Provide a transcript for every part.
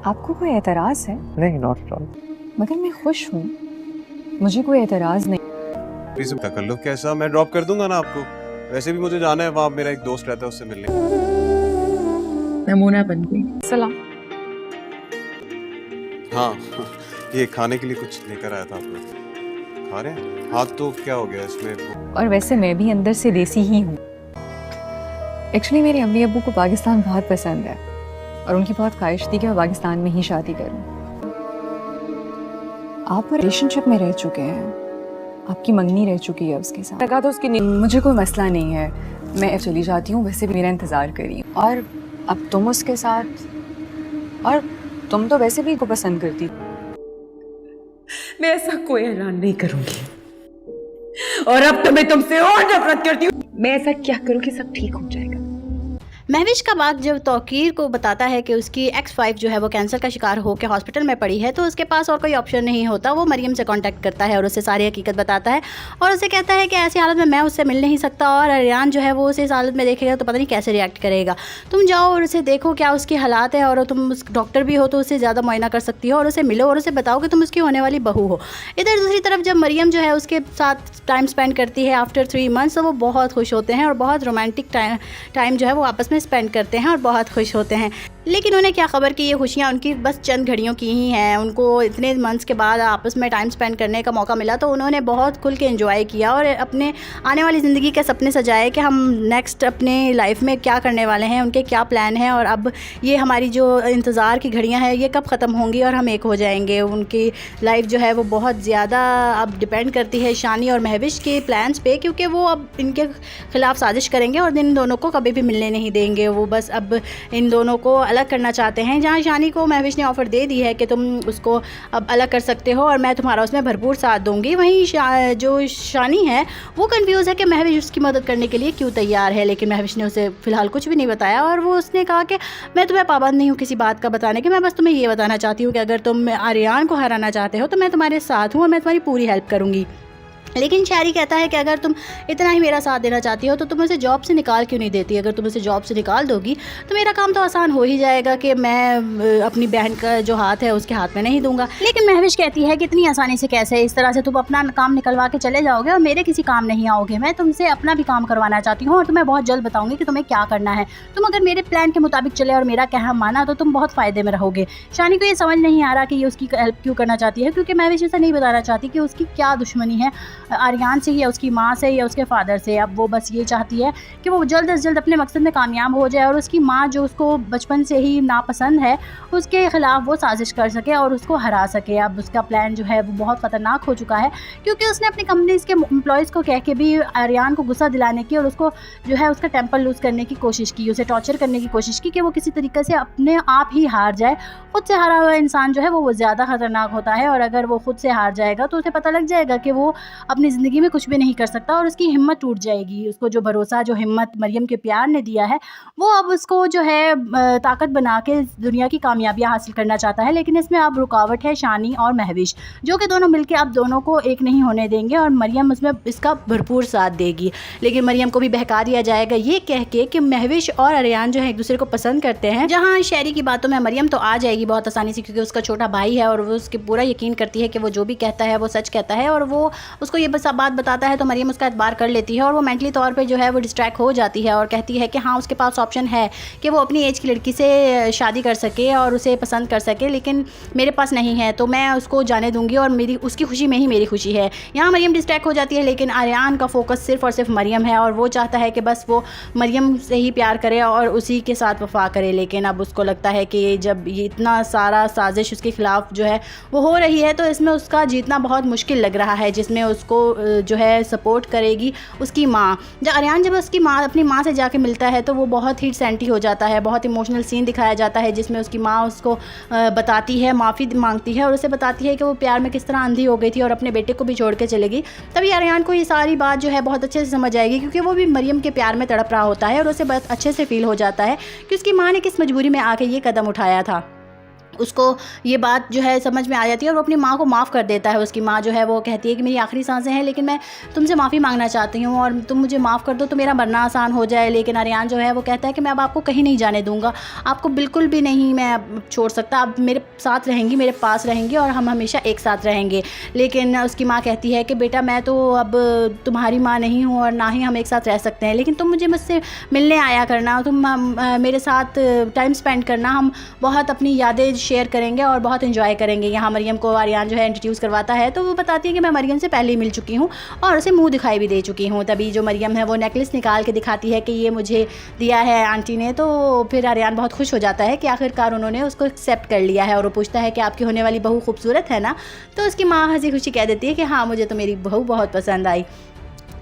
आपको कोई एतराज़ है? नहीं, नॉट एट ऑल। मगर मैं खुश हूँ, मुझे कोई एतराज़ नहीं। प्लीज तकल्लुफ़ कैसा, मैं ड्रॉप कर दूंगा ना आपको। वैसे भी मुझे जाना है, वहाँ मेरा एक दोस्त रहता है, उससे मिलने। नमूना बन गई। सलाम। हाँ ये खाने के लिए कुछ लेकर आया था आपको। खा रहे हैं? हाथ तो क्या हो गया इसमें? और वैसे मैं भी अंदर से देसी ही हूँ। एक्चुअली मेरे अम्मी अब्बू को पाकिस्तान बहुत पसंद है और उनकी बहुत ख्वाहिश थी कि मैं पाकिस्तान में ही शादी करूँ। आप रिलेशनशिप में रह चुके हैं, आपकी मंगनी रह चुकी है उसके साथ। लगा तो उसकी मुझे कोई मसला नहीं है, मैं चली जाती हूँ, वैसे भी मेरा इंतज़ार करिए। और अब तुम उसके साथ, और तुम तो वैसे भी को पसंद करती। मैं ऐसा कोई ऐलान नहीं करूंगी और अब तो मैं तुमसे और नफरत करती हूँ। मैं ऐसा क्या करूँ कि सब ठीक हो जाएगा। महविश का बाप जब तौकीर को बताता है कि उसकी एक्स वाइफ जो है वो कैंसर का शिकार होकर हॉस्पिटल में पड़ी है, तो उसके पास और कोई ऑप्शन नहीं होता। वो मरियम से कांटेक्ट करता है और उसे सारी हकीकत बताता है और उसे कहता है कि ऐसी हालत में मैं उससे मिल नहीं सकता और आर्यन जो है वो उसे इस हालत में देखेगा तो पता नहीं कैसे रिएक्ट करेगा। तुम जाओ और उसे देखो क्या उसकी हालात है, और तुम उस डॉक्टर भी हो तो उससे ज़्यादा मुआयना कर सकती हो और उसे मिलो और उसे बताओ कि तुम उसकी होने वाली बहू हो। इधर दूसरी तरफ जब मरियम जो है उसके साथ टाइम स्पेंड करती है आफ्टर 3 मंथ्स, तो वो बहुत खुश होते हैं और बहुत रोमांटिक टाइम जो है वो आपस में स्पेंड करते हैं और बहुत खुश होते हैं। लेकिन उन्हें क्या खबर कि ये खुशियाँ उनकी बस चंद घड़ियों की ही हैं। उनको इतने मंथ्स के बाद आपस में टाइम स्पेंड करने का मौका मिला तो उन्होंने बहुत खुल के एंजॉय किया और अपने आने वाली ज़िंदगी के सपने सजाए कि हम नेक्स्ट अपने लाइफ में क्या करने वाले हैं, उनके क्या प्लान हैं और अब ये हमारी जो इंतज़ार की घड़ियाँ हैं ये कब ख़त्म होंगी और हम एक हो जाएंगे। उनकी लाइफ जो है वो बहुत ज़्यादा अब डिपेंड करती है शानी और महविश के प्लान्स पे, क्योंकि वो अब इनके ख़िलाफ़ साजिश करेंगे और इन दोनों को कभी भी मिलने नहीं देंगे। वो बस अब इन दोनों को अलग करना चाहते हैं। जहाँ शानी को महविश ने ऑफ़र दे दी है कि तुम उसको अब अलग कर सकते हो और मैं तुम्हारा उसमें भरपूर साथ दूंगी, वहीं जो शानी है वो कंफ्यूज है कि महविश उसकी मदद करने के लिए क्यों तैयार है। लेकिन महविश ने उसे फ़िलहाल कुछ भी नहीं बताया और वो उसने कहा कि मैं तुम्हें पाबंद नहीं हूँ किसी बात का बताने के, मैं बस तुम्हें ये बताना चाहती हूँ कि अगर तुम आर्यन को हराना चाहते हो तो मैं तुम्हारे साथ हूँ और मैं तुम्हारी पूरी हेल्प करूँगी। लेकिन शहरी कहता है कि अगर तुम इतना ही मेरा साथ देना चाहती हो तो तुम उसे जॉब से निकाल क्यों नहीं देती। अगर तुम उसे जॉब से निकाल दोगी तो मेरा काम तो आसान हो ही जाएगा कि मैं अपनी बहन का जो हाथ है उसके हाथ में नहीं दूंगा। लेकिन महविश कहती है कि इतनी आसानी से कैसे, इस तरह से तुम अपना काम निकलवा के चले जाओगे और मेरे किसी काम नहीं आओगे। मैं तुमसे अपना भी काम करवाना चाहती हूँ और तुम्हें बहुत जल्द बताऊंगी कि तुम्हें क्या करना है। तुम अगर मेरे प्लान के मुताबिक चले और मेरा कहना माना तो तुम बहुत फ़ायदे में रहोगे। शानी को ये समझ नहीं आ रहा कि ये उसकी हेल्प क्यों करना चाहती है, क्योंकि महविश ऐसा नहीं बताना चाहती कि उसकी क्या दुश्मनी है आर्यन से या उसकी माँ से या उसके फादर से। अब वो बस ये चाहती है कि वो जल्द से जल्द अपने मकसद में कामयाब हो जाए और उसकी माँ जो उसको बचपन से ही नापसंद है उसके ख़िलाफ़ वो साजिश कर सके और उसको हरा सके। अब उसका प्लान जो है वो बहुत ख़तरनाक हो चुका है, क्योंकि उसने अपनी कंपनीज़ के एम्प्लॉयज़ को कह के भी आर्यन को गुस्सा दिलाने की और उसको जो है उसका टेम्पर लूज़ करने की कोशिश की, उसे टॉर्चर करने की कोशिश की कि वो किसी तरीके से अपने आप ही हार जाए। खुद से हारा हुआ इंसान जो है वो ज़्यादा ख़तरनाक होता है और अगर वो खुद से हार जाएगा तो उसे पता लग जाएगा कि वो अपनी ज़िंदगी में कुछ भी नहीं कर सकता और उसकी हिम्मत टूट जाएगी। उसको जो भरोसा, जो हिम्मत मरियम के प्यार ने दिया है वो अब उसको जो है ताकत बना के दुनिया की कामयाबियाँ हासिल करना चाहता है। लेकिन इसमें अब रुकावट है शानी और महविश, जो कि दोनों मिलकर अब दोनों को एक नहीं होने देंगे और मरियम उसमें इसका भरपूर साथ देगी। लेकिन मरियम को भी बहका दिया जाएगा ये कह के कि महविश और आर्यन जो है एक दूसरे को पसंद करते हैं। जहाँ शहरी की बातों में मरियम तो आ जाएगी बहुत आसानी से, क्योंकि उसका छोटा भाई है और वो उसके पूरा यकीन करती है कि वो जो भी कहता है वो सच कहता है और वो उसको ये बस बात बताता है तो मरियम उसका एतबार कर लेती है और वो मेंटली तौर पे जो है वो डिस्ट्रैक्ट हो जाती है और कहती है कि हाँ उसके पास ऑप्शन है कि वो अपनी एज की लड़की से शादी कर सके और उसे पसंद कर सके, लेकिन मेरे पास नहीं है तो मैं उसको जाने दूंगी और मेरी उसकी खुशी में ही मेरी खुशी है। यहाँ मरियम डिस्ट्रैक्ट हो जाती है, लेकिन आर्यन का फोकस सिर्फ और सिर्फ मरियम है और वो चाहता है कि बस वो मरियम से ही प्यार करे और उसी के साथ वफा करे। लेकिन अब उसको लगता है कि जब ये इतना सारा साजिश उसके खिलाफ जो है वो हो रही है तो इसमें उसका जीतना बहुत मुश्किल लग रहा है, जिसमें उसको जो है सपोर्ट करेगी उसकी माँ। जब आर्यन जब उसकी माँ अपनी माँ से जाके मिलता है तो वो बहुत ही सेंटी हो जाता है। बहुत इमोशनल सीन दिखाया जाता है जिसमें उसकी माँ उसको बताती है, माफ़ी मांगती है और उसे बताती है कि वो प्यार में किस तरह अंधी हो गई थी और अपने बेटे को भी छोड़ के चलेगी। तभी आर्यन को ये सारी बात जो है बहुत अच्छे से समझ आएगी, क्योंकि वो भी मरियम के प्यार में तड़प रहा होता है और उसे बहुत अच्छे से फील हो जाता है कि उसकी माँ ने किस मजबूरी में आके ये कदम उठाया था। उसको ये बात जो है समझ में आ जाती है और वो अपनी माँ को माफ़ कर देता है। उसकी माँ जो है वो कहती है कि मेरी आखिरी सांसें हैं, लेकिन मैं तुमसे माफ़ी मांगना चाहती हूँ और तुम मुझे माफ़ कर दो तो मेरा मरना आसान हो जाए। लेकिन आर्यन जो है वो कहता है कि मैं अब आपको कहीं नहीं जाने दूँगा, आपको बिल्कुल भी नहीं मैं अब छोड़ सकता, आप मेरे साथ रहेंगी, मेरे पास रहेंगी और हम हमेशा एक साथ रहेंगे। लेकिन उसकी माँ कहती है कि बेटा मैं तो अब तुम्हारी माँ नहीं हूँ और ना ही हम एक साथ रह सकते हैं, लेकिन तुम मुझसे मिलने आया करना, तुम मेरे साथ टाइम स्पेंड करना, हम बहुत अपनी यादें शेयर करेंगे और बहुत एंजॉय करेंगे। यहाँ मरियम को आर्यन जो है इंट्रोड्यूस करवाता है तो वो बताती है कि मैं मरियम से पहले ही मिल चुकी हूँ और उसे मुंह दिखाई भी दे चुकी हूँ। तभी जो मरियम है वो नेकलेस निकाल के दिखाती है कि ये मुझे दिया है आंटी ने। तो फिर आर्यन बहुत खुश हो जाता है कि आखिरकार उन्होंने उसको एक्सेप्ट कर लिया है और वो पूछता है कि आपकी होने वाली बहू खूबसूरत है ना। तो उसकी माँ हंसी खुशी कह देती है कि हाँ मुझे तो मेरी बहू बहुत पसंद आई,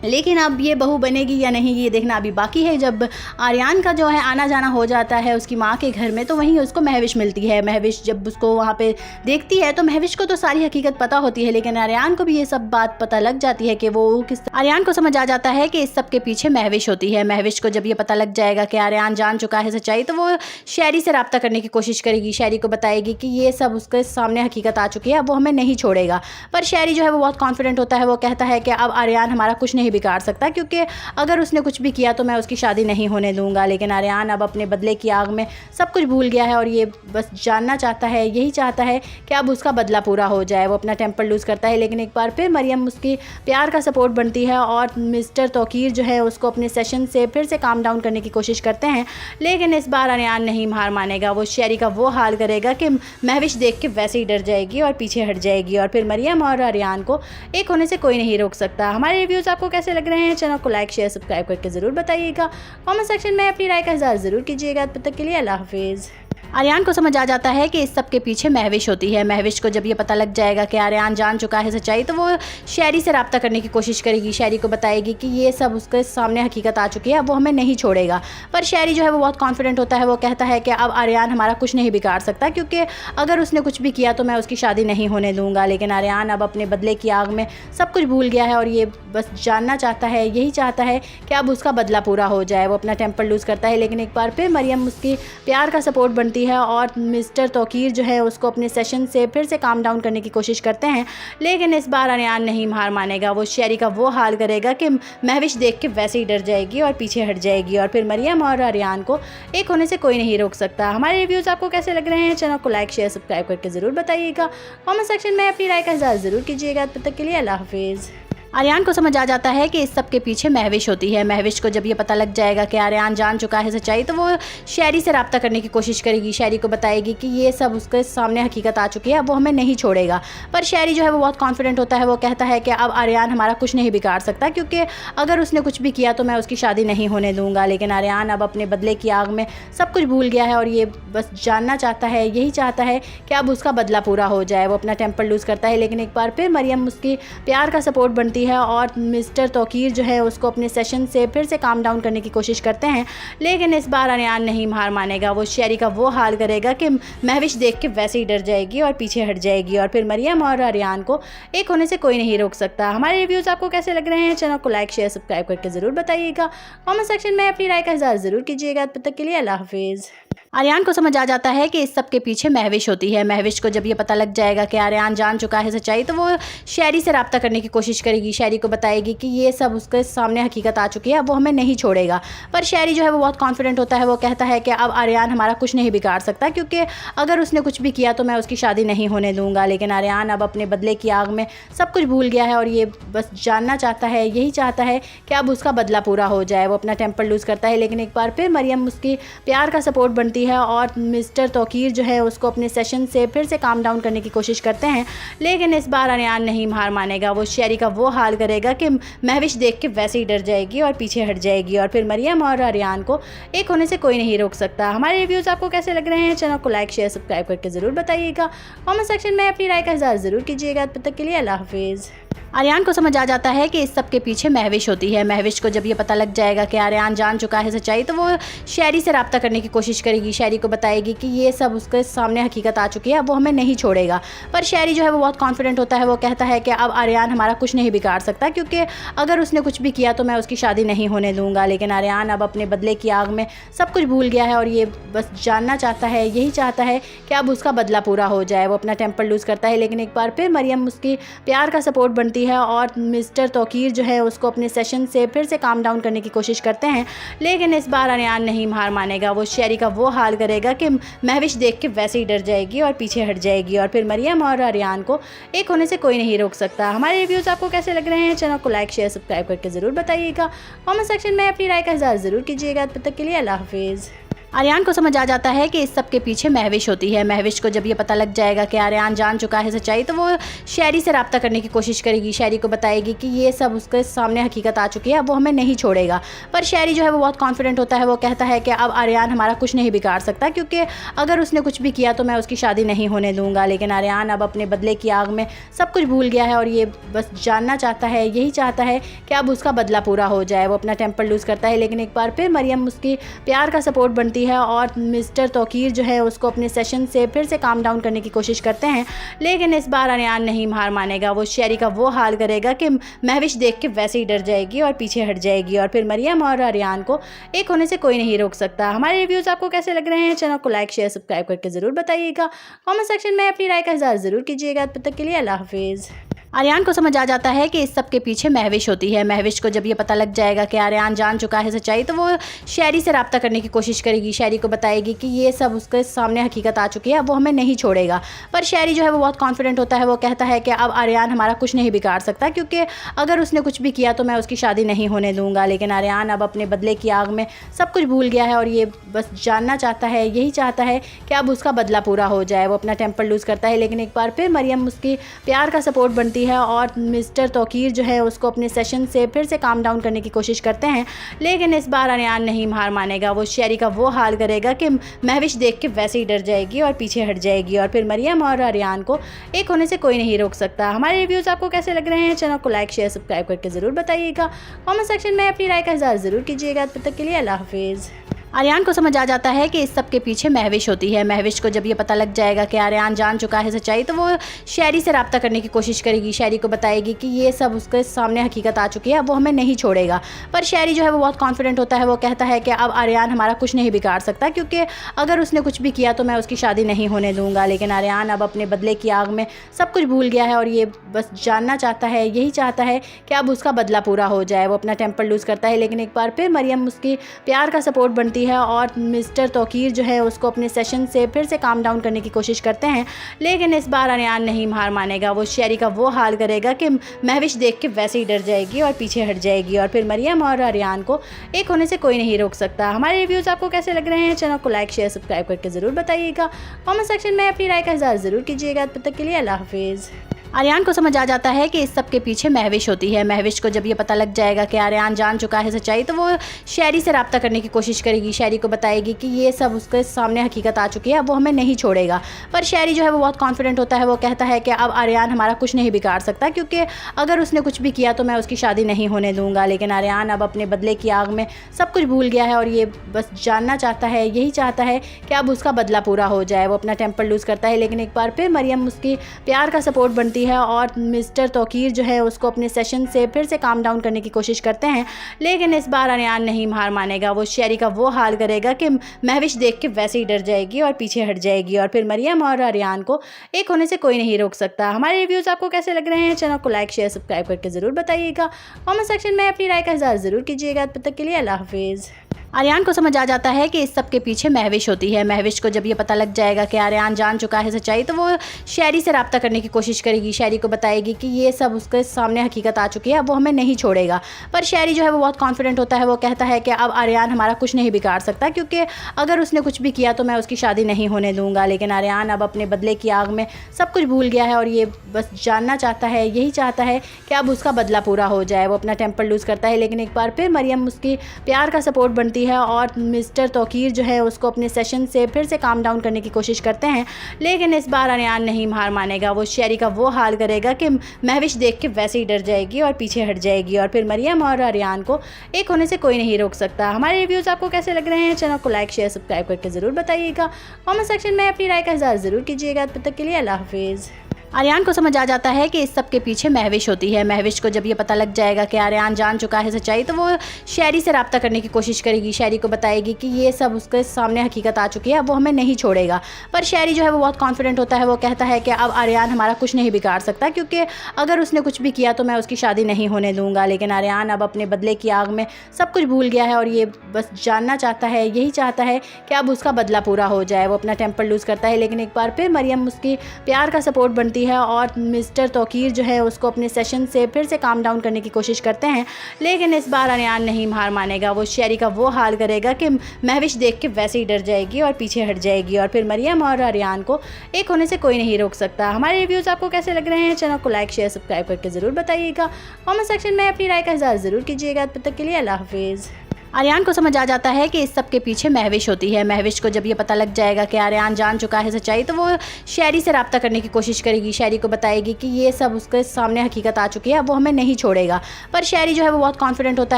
लेकिन अब ये बहू बनेगी या नहीं ये देखना अभी बाकी है। जब आर्यन का जो है आना जाना हो जाता है उसकी माँ के घर में तो वहीं उसको महविश मिलती है। महविश जब उसको वहाँ पे देखती है तो महविश को तो सारी हकीकत पता होती है, लेकिन आर्यन को भी ये सब बात पता लग जाती है कि वो किस, आर्यन को समझ आ जाता है कि इस सब के पीछे महविश होती है। महविश को जब ये पता लग जाएगा कि आर्यन जान चुका है सच्चाई तो वो शहरी से रब्ता करने की कोशिश करेगी, शहरी को बताएगी कि ये सब उसके सामने हकीकत आ चुकी है, अब वो हमें नहीं छोड़ेगा। पर शहरी जो है वो बहुत कॉन्फिडेंट होता है, वो कहता है कि अब आर्यन हमारा कुछ नहीं बिगाड़ सकता, क्योंकि अगर उसने कुछ भी किया तो मैं उसकी शादी नहीं होने दूंगा। लेकिन आर्यन अब अपने बदले की आग में सब कुछ भूल गया है और ये बस जानना चाहता है, यही चाहता है कि अब उसका बदला पूरा हो जाए। वो अपना टेम्पर लूज़ करता है, लेकिन एक बार फिर मरियम उसकी प्यार का सपोर्ट बनती है और मिस्टर तौकीर जो है उसको अपने सेशन से फिर से काम डाउन करने की कोशिश करते हैं। लेकिन इस बार आर्यन नहीं हार मानेगा, वो शहरी का वो हाल करेगा कि महविश देख के वैसे ही डर जाएगी और पीछे हट जाएगी और फिर मरियम और आर्यन को एक होने से कोई नहीं रोक सकता। हमारे रिव्यूज़ आपको कैसे लग रहे हैं? चैनल को लाइक शेयर सब्सक्राइब करके ज़रूर बताइएगा। कमेंट सेक्शन में अपनी राय का इज़हार ज़रूर कीजिएगा। तब तक के लिए अल्लाह हाफिज़। आर्यन को समझ आ जाता है कि इस सब के पीछे महविश होती है। महविश को जब ये पता लग जाएगा कि आर्यन जान चुका है सच्चाई तो वो शहरी से रब्ता करने की कोशिश करेगी, शहरी को बताएगी कि ये सब उसके सामने हकीकत आ चुकी है, अब वो हमें नहीं छोड़ेगा। पर शहरी जो है वो बहुत कॉन्फिडेंट होता है, वो कहता है कि अब आर्यन हमारा कुछ नहीं बिगाड़ सकता, क्योंकि अगर उसने कुछ भी किया तो मैं उसकी शादी नहीं होने दूंगा। लेकिन आर्यन अब अपने बदले की आग में सब कुछ भूल गया है और ये बस जानना चाहता है, यही चाहता है कि अब उसका बदला पूरा हो जाए। वो अपना टेम्पर लूज़ करता है, लेकिन एक बार फिर मरियम उसकी प्यार का सपोर्ट बनती है और मिस्टर तौकीर जो है उसको अपने सेशन से फिर से काम डाउन करने की कोशिश करते हैं। लेकिन इस बार आर्यन नहीं हार मानेगा, वो शहरी का वो हाल करेगा कि महविश देख के वैसे ही डर जाएगी और पीछे हट जाएगी और फिर मरियम और आर्यन को एक होने से कोई नहीं रोक सकता। हमारे रिव्यूज़ आपको कैसे लग रहे हैं? चैनल को लाइक शेयर सब्सक्राइब करके ज़रूर बताइएगा। कमेंट सेक्शन में अपनी राय का इज़हार ज़रूर कीजिएगा। तब तक के लिए अल्लाह हाफिज़। आर्यन को समझ आ जाता है कि इस सब के पीछे महविश होती है। महविश को जब ये पता लग जाएगा कि आर्यन जान चुका है सच्चाई तो वो शहरी से रब्ता करने की कोशिश करेगी, शहरी को बताएगी कि ये सब उसके सामने हकीकत आ चुकी है, अब वो हमें नहीं छोड़ेगा। पर शहरी जो है वो बहुत कॉन्फिडेंट होता है, वो कहता है कि अब आर्यन हमारा कुछ नहीं बिगाड़ सकता, क्योंकि अगर उसने कुछ भी किया तो मैं उसकी शादी नहीं होने दूंगा। लेकिन आर्यन अब अपने बदले की आग में सब कुछ भूल गया है और ये बस जानना चाहता है, यही चाहता है कि अब उसका बदला पूरा हो जाए। वो अपना टेम्पर लूज़ करता है, लेकिन एक बार फिर मरियम उसकी प्यार का सपोर्ट बनती है और मिस्टर तौकीर जो है उसको अपने सेशन से फिर से काम डाउन करने की कोशिश करते हैं। लेकिन इस बार आर्यन नहीं हार मानेगा, वो शहरी का वो हाल करेगा कि महविश देख के वैसे ही डर जाएगी और पीछे हट जाएगी और फिर मरियम और आर्यन को एक होने से कोई नहीं रोक सकता। हमारे रिव्यूज़ आपको कैसे लग रहे हैं? चैनल को लाइक शेयर सब्सक्राइब करके ज़रूर बताइएगा। कमेंट सेक्शन में अपनी राय का इज़हार ज़रूर कीजिएगा। तब तक के लिए अल्लाह हाफिज़। आर्यन को समझ आ जाता है कि इस सब के पीछे महविश होती है। महविश को जब ये पता लग जाएगा कि आर्यन जान चुका है सच्चाई तो वो शहरी से रब्ता करने की कोशिश करेगी, शहरी को बताएगी कि ये सब उसके सामने हकीकत आ चुकी है, अब वो हमें नहीं छोड़ेगा। पर शहरी जो है वो बहुत कॉन्फिडेंट होता है, वो कहता है कि अब आर्यन हमारा कुछ नहीं बिगाड़ सकता, क्योंकि अगर उसने कुछ भी किया तो मैं उसकी शादी नहीं होने दूंगा। लेकिन आर्यन अब अपने बदले की आग में सब कुछ भूल गया है और ये बस जानना चाहता है, यही चाहता है कि अब उसका बदला पूरा हो जाए। वो अपना टेम्पर लूज़ करता है, लेकिन एक बार फिर मरियम उसकी प्यार का सपोर्ट बनती है और मिस्टर तौकीर जो है उसको अपने सेशन से फिर से काम डाउन करने की कोशिश करते हैं। लेकिन इस बार आर्यन नहीं हार मानेगा, वो शहरी का वो हाल करेगा कि महविश देख के वैसे ही डर जाएगी और पीछे हट जाएगी और फिर मरियम और आर्यन को एक होने से कोई नहीं रोक सकता। हमारे रिव्यूज़ आपको कैसे लग रहे हैं? चैनल को लाइक शेयर सब्सक्राइब करके ज़रूर बताइएगा। कमेंट सेक्शन में अपनी राय का इज़हार ज़रूर कीजिएगा। तब तक के लिए अल्लाह हाफिज़। आर्यान को समझ आ जाता है कि इस सब के पीछे महविश होती है। महविश को जब ये पता लग जाएगा कि आर्यान जान चुका है सच्चाई, तो वो शहरी से रब्ता करने की कोशिश करेगी। शहरी को बताएगी कि ये सब उसके सामने हकीकत आ चुकी है, अब वो हमें नहीं छोड़ेगा। पर शहरी जो है वो बहुत कॉन्फिडेंट होता है। वो कहता है कि अब आर्यान हमारा कुछ नहीं बिगाड़ सकता, क्योंकि अगर उसने कुछ भी किया तो मैं उसकी शादी नहीं होने दूंगा। लेकिन आर्यान अब अपने बदले की आग में सब कुछ भूल गया है और ये बस जानना चाहता है, यही चाहता है कि अब उसका बदला पूरा हो जाए। वो अपना टेम्पर लूज़ करता है, लेकिन एक बार फिर मरियम उसकी प्यार का सपोर्ट बनती है और मिस्टर तौकीर जो है उसको अपने सेशन से फिर से काम डाउन करने की कोशिश करते हैं। लेकिन इस बार आर्यान नहीं हार मानेगा। वो शहरी का वो हाल करेगा कि महविश देख के वैसे ही डर जाएगी और पीछे हट जाएगी और फिर मरियम और आर्यान को एक होने से कोई नहीं रोक सकता। हमारे रिव्यूज़ आपको कैसे लग रहे हैं? चैनल को लाइक शेयर सब्सक्राइब करके ज़रूर बताइएगा। कमेंट सेक्शन में अपनी राय का इज़हार ज़रूर कीजिएगा। तब तक के लिए अल्लाह हाफिज़। आर्यान को समझ आ जाता है कि इस सब के पीछे महविश होती है। महविश को जब ये पता लग जाएगा कि आर्यान जान चुका है सच्चाई, तो वो शहरी से रब्ता करने की कोशिश करेगी। शहरी को बताएगी कि ये सब उसके सामने हकीकत आ चुकी है, अब वो हमें नहीं छोड़ेगा। पर शहरी जो है वो बहुत कॉन्फिडेंट होता है। वो कहता है कि अब आर्यान हमारा कुछ नहीं बिगाड़ सकता, क्योंकि अगर उसने कुछ भी किया तो मैं उसकी शादी नहीं होने दूंगा। लेकिन आर्यान अब अपने बदले की आग में सब कुछ भूल गया है और ये बस जानना चाहता है, यही चाहता है कि अब उसका बदला पूरा हो जाए। वो अपना टेम्पर लूज़ करता है, लेकिन एक बार फिर मरियम उसकी प्यार का सपोर्ट बनती है और मिस्टर तौकीर जो है उसको अपने सेशन से फिर से काम डाउन करने की कोशिश करते हैं। लेकिन इस बार आर्यान नहीं हार मानेगा। वो शहरी का वो हाल करेगा कि महविश देख के वैसे ही डर जाएगी और पीछे हट जाएगी और फिर मरियम और आर्यान को एक होने से कोई नहीं रोक सकता। हमारे रिव्यूज़ आपको कैसे लग रहे हैं? चैनल को लाइक शेयर सब्सक्राइब करके ज़रूर बताइएगा। कमेंट सेक्शन में अपनी राय का इज़हार ज़रूर कीजिएगा। तब तक के लिए अल्लाह हाफिज़। आर्यान को समझ आ जाता है कि इस सब के पीछे महविश होती है। महविश को जब ये पता लग जाएगा कि आर्यान जान चुका है सच्चाई, तो वो शहरी से रब्ता करने की कोशिश करेगी। शहरी को बताएगी कि ये सब उसके सामने हकीकत आ चुकी है, अब वो हमें नहीं छोड़ेगा। पर शहरी जो है वो बहुत कॉन्फिडेंट होता है। वो कहता है कि अब आर्यान हमारा कुछ नहीं बिगाड़ सकता, क्योंकि अगर उसने कुछ भी किया तो मैं उसकी शादी नहीं होने दूंगा। लेकिन आर्यान अब अपने बदले की आग में सब कुछ भूल गया है और ये बस जानना चाहता है, यही चाहता है कि अब उसका बदला पूरा हो जाए। वो अपना टेम्पर लूज़ करता है, लेकिन एक बार फिर मरियम उसकी प्यार का सपोर्ट बनती है और मिस्टर तौकीर जो है उसको अपने सेशन से फिर से काम डाउन करने की कोशिश करते हैं। लेकिन इस बार आर्यान नहीं हार मानेगा। वो शहरी का वो हाल करेगा कि महविश देख के वैसे ही डर जाएगी और पीछे हट जाएगी और फिर मरियम और आर्यान को एक होने से कोई नहीं रोक सकता। हमारे रिव्यूज़ आपको कैसे लग रहे हैं? चैनल को लाइक शेयर सब्सक्राइब करके ज़रूर बताइएगा। कमेंट सेक्शन में अपनी राय का इज़हार ज़रूर कीजिएगा। तब तक के लिए अल्लाह हाफिज़। आर्यान को समझ आ जाता है कि इस सब के पीछे महविश होती है। महविश को जब ये पता लग जाएगा कि आर्यान जान चुका है सच्चाई, तो वो शहरी से रब्ता करने की कोशिश करेगी। शहरी को बताएगी कि ये सब उसके सामने हकीकत आ चुकी है, अब वो हमें नहीं छोड़ेगा। पर शहरी जो है वो बहुत कॉन्फिडेंट होता है। वो कहता है कि अब आर्यान हमारा कुछ नहीं बिगाड़ सकता, क्योंकि अगर उसने कुछ भी किया तो मैं उसकी शादी नहीं होने दूंगा। लेकिन आर्यान अब अपने बदले की आग में सब कुछ भूल गया है और ये बस जानना चाहता है, यही चाहता है कि अब उसका बदला पूरा हो जाए। वो अपना टेम्पर लूज़ करता है, लेकिन एक बार फिर मरियम उसकी प्यार का सपोर्ट बनती है और मिस्टर तौकीर जो है उसको अपने सेशन से फिर से काम डाउन करने की कोशिश करते हैं। लेकिन इस बार आर्यान नहीं हार मानेगा। वो शहरी का वो हाल करेगा कि महविश देख के वैसे ही डर जाएगी और पीछे हट जाएगी और फिर मरियम और आर्यान को एक होने से कोई नहीं रोक सकता। हमारे रिव्यूज़ आपको कैसे लग रहे हैं? चैनल को लाइक शेयर सब्सक्राइब करके ज़रूर बताइएगा। कमेंट सेक्शन में अपनी राय का इज़हार ज़रूर कीजिएगा। तब तक के लिए अल्लाह हाफिज़। आर्यान को समझ आ जाता है कि इस सब के पीछे महविश होती है। महविश को जब ये पता लग जाएगा कि आर्यान जान चुका है सच्चाई, तो वो शहरी से रब्ता करने की कोशिश करेगी। शहरी को बताएगी कि ये सब उसके सामने हकीकत आ चुकी है, अब वो हमें नहीं छोड़ेगा। पर शहरी जो है वो बहुत कॉन्फिडेंट होता है। वो कहता है कि अब आर्यान हमारा कुछ नहीं बिगाड़ सकता, क्योंकि अगर उसने कुछ भी किया तो मैं उसकी शादी नहीं होने दूंगा। लेकिन आर्यान अब अपने बदले की आग में सब कुछ भूल गया है और ये बस जानना चाहता है, यही चाहता है कि अब उसका बदला पूरा हो जाए। वो अपना टेम्पर लूज़ करता है, लेकिन एक बार फिर मरियम उसकी प्यार का सपोर्ट बनती है और मिस्टर तौकीर जो है उसको अपने सेशन से फिर से काम डाउन करने की कोशिश करते हैं। लेकिन इस बार आर्यान नहीं हार मानेगा। वो शहरी का वो हाल करेगा कि महविश देख के वैसे ही डर जाएगी और पीछे हट जाएगी और फिर मरियम और आर्यान को एक होने से कोई नहीं रोक सकता। हमारे रिव्यूज़ आपको कैसे लग रहे हैं? चैनल को लाइक शेयर सब्सक्राइब करके ज़रूर बताइएगा। कमेंट सेक्शन में अपनी राय का इज़हार ज़रूर कीजिएगा। तब तक के लिए अल्लाह हाफिज़। आर्यान को समझ आ जाता है कि इस सब के पीछे महविश होती है। महविश को जब ये पता लग जाएगा कि आर्यान जान चुका है सच्चाई, तो वो शहरी से रब्ता करने की कोशिश करेगी। शहरी को बताएगी कि ये सब उसके सामने हकीकत आ चुकी है, अब वो हमें नहीं छोड़ेगा। पर शहरी जो है वो बहुत कॉन्फिडेंट होता है। वो कहता है कि अब आर्यान हमारा कुछ नहीं बिगाड़ सकता, क्योंकि अगर उसने कुछ भी किया तो मैं उसकी शादी नहीं होने दूंगा। लेकिन आर्यान अब अपने बदले की आग में सब कुछ भूल गया है और ये बस जानना चाहता है, यही चाहता है कि अब उसका बदला पूरा हो जाए। वो अपना टेम्पर लूज़ करता है, लेकिन एक बार फिर मरियम उसकी प्यार का सपोर्ट बनती बनती है और मिस्टर तौकीर जो है उसको अपने सेशन से फिर से काम डाउन करने की कोशिश करते हैं, लेकिन इस बार अरियान नहीं हार मानेगा। वो शेरी का वो हाल करेगा कि महविश देख के वैसे ही डर जाएगी और पीछे हट जाएगी और फिर मरियम और अरियान को एक होने से कोई नहीं रोक सकता। हमारे रिव्यूज़ आपको कैसे लग रहे हैं? चैनल को लाइक शेयर सब्सक्राइब करके ज़रूर बताइएगा। कमेंट सेक्शन में अपनी राय का इज़हार ज़रूर कीजिएगा। तब तक के लिए अल्लाह हाफिज़। आर्यान को समझ आ जाता है कि इस सब के पीछे महविश होती है। महविश को जब ये पता लग जाएगा कि आर्यान जान चुका है सच्चाई, तो वो शेरी से रब्ता करने की कोशिश करेगी। शेरी को बताएगी कि ये सब उसके सामने हकीकत आ चुकी है, अब वो हमें नहीं छोड़ेगा। पर शेरी जो है वो बहुत कॉन्फिडेंट होता है। वो कहता है कि अब आर्यान हमारा कुछ नहीं बिगाड़ सकता, क्योंकि अगर उसने कुछ भी किया तो मैं उसकी शादी नहीं होने दूंगा। लेकिन आर्यान अब अपने बदले की आग में सब कुछ भूल गया है और ये बस जानना चाहता है, यही चाहता है कि अब उसका बदला पूरा हो जाए। वो अपना टेम्पर लूज़ करता है, लेकिन एक बार फिर मरियम उसकी प्यार का सपोर्ट बनती है और मिस्टर तौकीर जो है उसको अपने सेशन से फिर से काम डाउन करने की कोशिश करते हैं, लेकिन इस बार अरियान नहीं हार मानेगा। वो शेरी का वो हाल करेगा कि महविश देख के वैसे ही डर जाएगी और पीछे हट जाएगी और फिर मरियम और अरियान को एक होने से कोई नहीं रोक सकता। हमारे रिव्यूज़ आपको कैसे लग रहे हैं? चैनल को लाइक शेयर सब्सक्राइब करके ज़रूर बताइएगा। कमेंट सेक्शन में अपनी राय का इज़हार ज़रूर कीजिएगा। तब तक के लिए अल्लाह हाफिज़। आर्यान को समझ आ जाता है कि इस सब के पीछे महविश होती है। महविश को जब ये पता लग जाएगा कि आर्यान जान चुका है सच्चाई, तो वो शेरी से रब्ता करने की कोशिश करेगी। शेरी को बताएगी कि ये सब उसके सामने हकीकत आ चुकी है, अब वो हमें नहीं छोड़ेगा। पर शेरी जो है वो बहुत कॉन्फिडेंट होता